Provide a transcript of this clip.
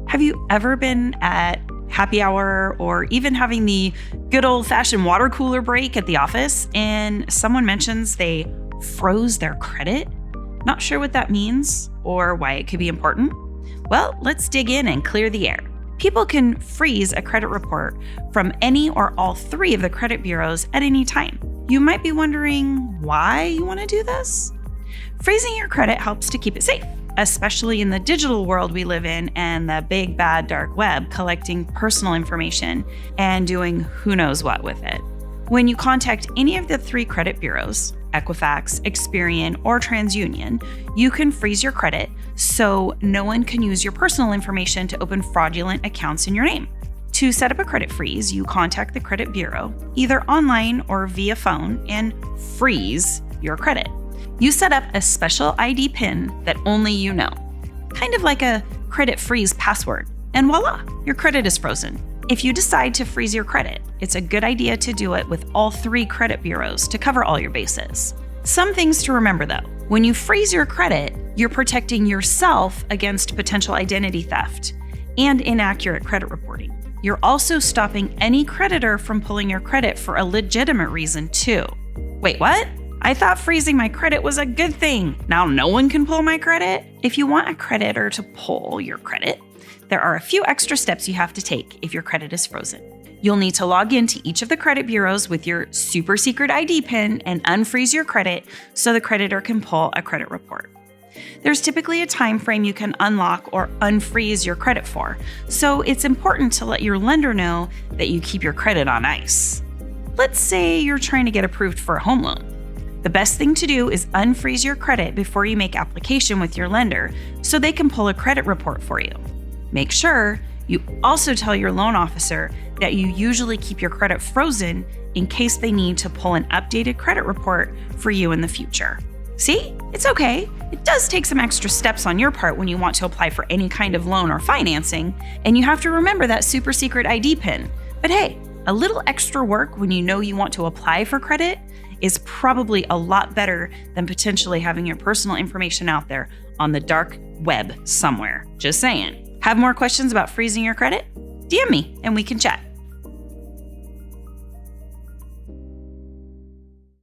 Have you ever been at happy hour or even having the good old-fashioned water cooler break at the office and someone mentions they froze their credit? Not sure what that means or why it could be important? Well, let's dig in and clear the air. People can freeze a credit report from any or all three of the credit bureaus at any time. You might be wondering why you want to do this? Freezing your credit helps to keep it safe, especially in the digital world we live in and the big bad dark web collecting personal information and doing who knows what with it. When you contact any of the three credit bureaus, Equifax, Experian, or TransUnion, you can freeze your credit so no one can use your personal information to open fraudulent accounts in your name. To set up a credit freeze, you contact the credit bureau, either online or via phone, and freeze your credit. You set up a special ID PIN that only you know, kind of like a credit freeze password, and voila, your credit is frozen. If you decide to freeze your credit, it's a good idea to do it with all three credit bureaus to cover all your bases. Some things to remember though. When you freeze your credit, you're protecting yourself against potential identity theft and inaccurate credit reporting. You're also stopping any creditor from pulling your credit for a legitimate reason too. Wait, what? I thought freezing my credit was a good thing. Now no one can pull my credit? If you want a creditor to pull your credit, there are a few extra steps you have to take if your credit is frozen. You'll need to log into each of the credit bureaus with your super secret ID PIN and unfreeze your credit so the creditor can pull a credit report. There's typically a time frame you can unlock or unfreeze your credit for, so it's important to let your lender know that you keep your credit on ice. Let's say you're trying to get approved for a home loan. The best thing to do is unfreeze your credit before you make application with your lender so they can pull a credit report for you. Make sure you also tell your loan officer that you usually keep your credit frozen in case they need to pull an updated credit report for you in the future. See? It's okay. It does take some extra steps on your part when you want to apply for any kind of loan or financing, and you have to remember that super secret ID PIN. But hey, a little extra work when you know you want to apply for credit is probably a lot better than potentially having your personal information out there on the dark web somewhere. Just saying. Have more questions about freezing your credit? DM me and we can chat.